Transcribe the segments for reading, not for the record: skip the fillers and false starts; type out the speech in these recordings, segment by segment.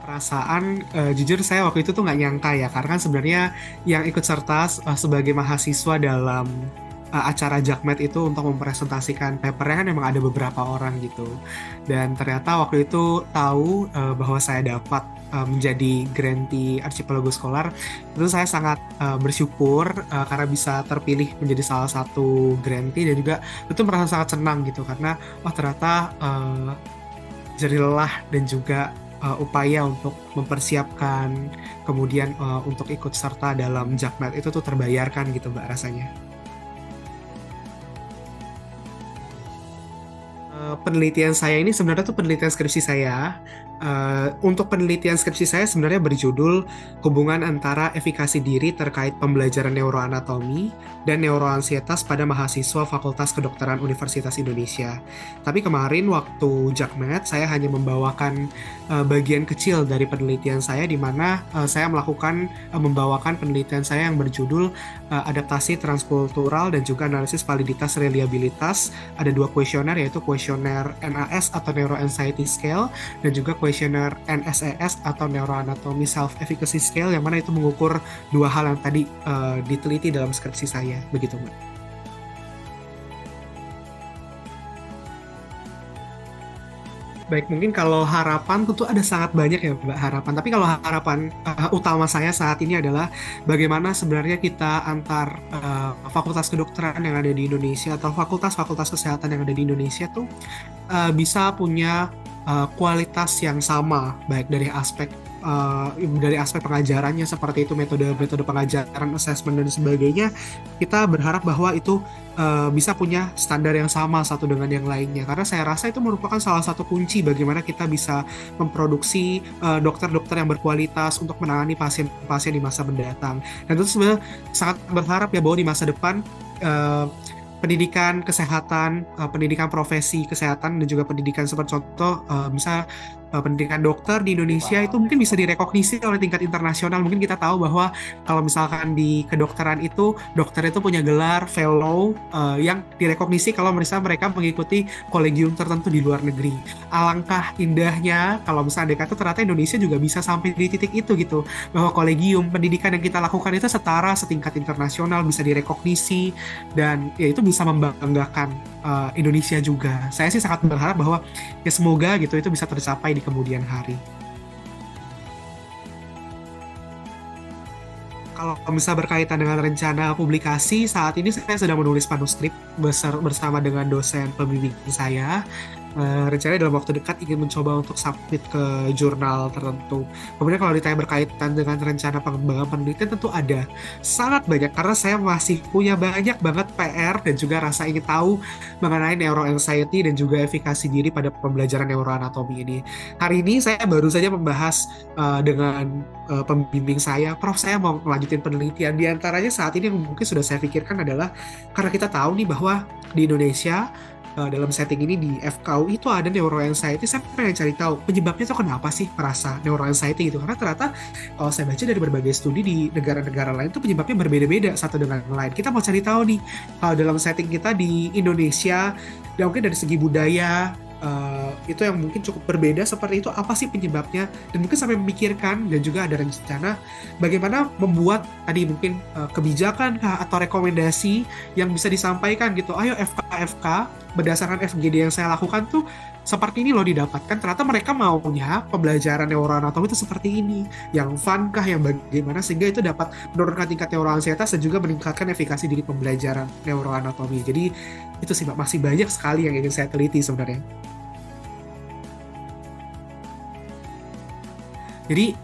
Perasaan jujur saya waktu itu tuh nggak nyangka ya, karena kan sebenarnya yang ikut serta sebagai mahasiswa dalam acara Jakmed itu untuk mempresentasikan papernya kan memang ada beberapa orang gitu. Dan ternyata waktu itu tahu bahwa saya dapat menjadi grantee Archipelago Scholar. Itu saya sangat bersyukur karena bisa terpilih menjadi salah satu grantee, dan juga itu merasa sangat senang gitu karena ternyata jerih lelah dan juga upaya untuk mempersiapkan kemudian untuk ikut serta dalam Jakmed itu tuh terbayarkan gitu Mbak rasanya. Penelitian saya ini sebenarnya tuh penelitian skripsi saya. Untuk penelitian skripsi saya sebenarnya berjudul hubungan antara efikasi diri terkait pembelajaran neuroanatomi dan neuroansietas pada mahasiswa Fakultas Kedokteran Universitas Indonesia. Tapi kemarin waktu Jakmed saya hanya membawakan bagian kecil dari penelitian saya, di mana saya membawakan penelitian saya yang berjudul adaptasi transkultural dan juga analisis validitas reliabilitas. Ada dua kuesioner, yaitu kuesioner NAS atau Neuro Anxiety Scale dan juga kuesioner NSES atau Neuroanatomy Self Efficacy Scale, yang mana itu mengukur dua hal yang tadi diteliti dalam skripsi saya, begitu Mbak. Baik, mungkin kalau harapan tentu ada sangat banyak ya Mbak harapan. Tapi kalau harapan utama saya saat ini adalah bagaimana sebenarnya kita antar fakultas kedokteran yang ada di Indonesia atau fakultas-fakultas kesehatan yang ada di Indonesia tuh bisa punya kualitas yang sama, baik dari aspek pengajarannya seperti itu, metode-metode pengajaran, assessment dan sebagainya. Kita berharap bahwa itu bisa punya standar yang sama satu dengan yang lainnya, karena saya rasa itu merupakan salah satu kunci bagaimana kita bisa memproduksi dokter-dokter yang berkualitas untuk menangani pasien-pasien di masa mendatang. Dan itu sebenarnya sangat berharap ya bahwa di masa depan eh, pendidikan kesehatan, pendidikan profesi kesehatan, dan juga pendidikan seperti contoh, misal pendidikan dokter di Indonesia itu mungkin bisa direkognisi oleh tingkat internasional. Mungkin kita tahu bahwa kalau misalkan di kedokteran itu, dokter itu punya gelar fellow yang direkognisi kalau misalnya mereka mengikuti kolegium tertentu di luar negeri. Alangkah indahnya kalau misalnya itu ternyata Indonesia juga bisa sampai di titik itu gitu, bahwa kolegium pendidikan yang kita lakukan itu setara setingkat internasional, bisa direkognisi, dan ya itu bisa membanggakan Indonesia juga. Saya sih sangat berharap bahwa ya semoga gitu itu bisa tercapai di kemudian hari. Kalau misalnya berkaitan dengan rencana publikasi, saat ini saya sedang menulis manuskrip bersama dengan dosen pembimbing saya. Rencananya dalam waktu dekat ingin mencoba untuk submit ke jurnal tertentu. Kemudian kalau ditanya berkaitan dengan rencana pengembangan penelitian, tentu ada sangat banyak, karena saya masih punya banyak banget PR dan juga rasa ingin tahu mengenai neuroanxiety dan juga efikasi diri pada pembelajaran neuroanatomi ini. Hari ini saya baru saja membahas dengan pembimbing saya, Prof, saya mau melanjutin penelitian. Di antaranya saat ini yang mungkin sudah saya pikirkan adalah, karena kita tahu nih bahwa di Indonesia dalam setting ini di FKU itu ada neuroanxiety. Saya pengen cari tahu penyebabnya itu kenapa sih merasa neuroanxiety gitu, karena ternyata kalau saya baca dari berbagai studi di negara-negara lain itu penyebabnya berbeda-beda satu dengan yang lain. Kita mau cari tahu nih, kalau dalam setting kita di Indonesia, dan mungkin dari segi budaya itu yang mungkin cukup berbeda seperti itu, apa sih penyebabnya, dan mungkin sampai memikirkan dan juga ada rencana bagaimana membuat tadi mungkin kebijakan atau rekomendasi yang bisa disampaikan gitu. Ayo FK berdasarkan FGD yang saya lakukan tuh seperti ini loh didapatkan. Ternyata mereka maunya pembelajaran neuroanatomi itu seperti ini, yang fun kah, yang bagaimana, sehingga itu dapat menurunkan tingkat neuroansietas dan juga meningkatkan efikasi dari pembelajaran neuroanatomi. Jadi itu sih Mbak, masih banyak sekali yang ingin saya teliti sebenarnya. Jadi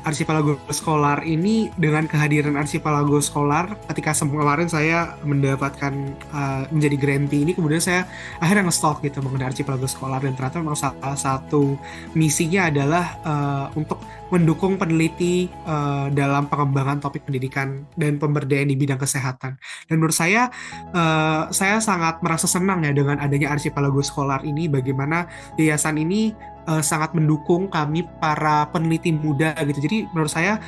Archipelago Scholar ini, dengan kehadiran Archipelago Scholar, ketika kemarin saya mendapatkan menjadi grantee ini, kemudian saya akhirnya nge-stalk gitu mengenai Archipelago Scholar, dan ternyata memang salah satu misinya adalah untuk mendukung peneliti dalam pengembangan topik pendidikan dan pemberdayaan di bidang kesehatan. Dan menurut saya sangat merasa senang ya dengan adanya Archipelago Scholar ini, bagaimana yayasan ini sangat mendukung kami para peneliti muda gitu. Jadi menurut saya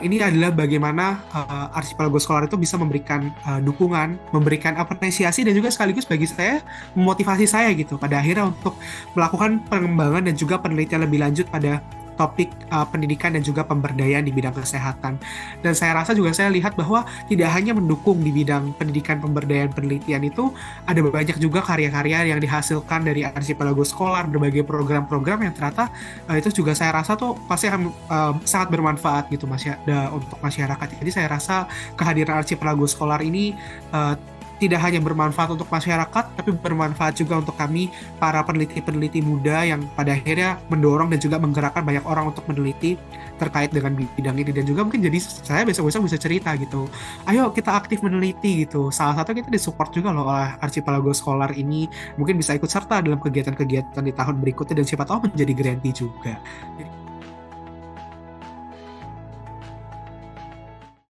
ini adalah bagaimana Archipelago Scholar itu bisa memberikan dukungan, memberikan apresiasi, dan juga sekaligus bagi saya memotivasi saya gitu pada akhirnya untuk melakukan pengembangan dan juga penelitian lebih lanjut pada topik pendidikan dan juga pemberdayaan di bidang kesehatan. Dan saya rasa juga saya lihat bahwa tidak hanya mendukung di bidang pendidikan, pemberdayaan, penelitian itu, ada banyak juga karya-karya yang dihasilkan dari Archipelago Scholar, berbagai program-program yang ternyata itu juga saya rasa tuh pasti akan sangat bermanfaat gitu untuk masyarakat. Jadi saya rasa kehadiran Archipelago Scholar ini uh, tidak hanya bermanfaat untuk masyarakat, tapi bermanfaat juga untuk kami, para peneliti-peneliti muda yang pada akhirnya mendorong dan juga menggerakkan banyak orang untuk meneliti terkait dengan bidang ini. Dan juga mungkin jadi saya besok-besok bisa cerita gitu, ayo kita aktif meneliti gitu. Salah satu kita disupport juga loh oleh Archipelago Scholar ini, mungkin bisa ikut serta dalam kegiatan-kegiatan di tahun berikutnya dan siapa tahu menjadi grantee juga. Jadi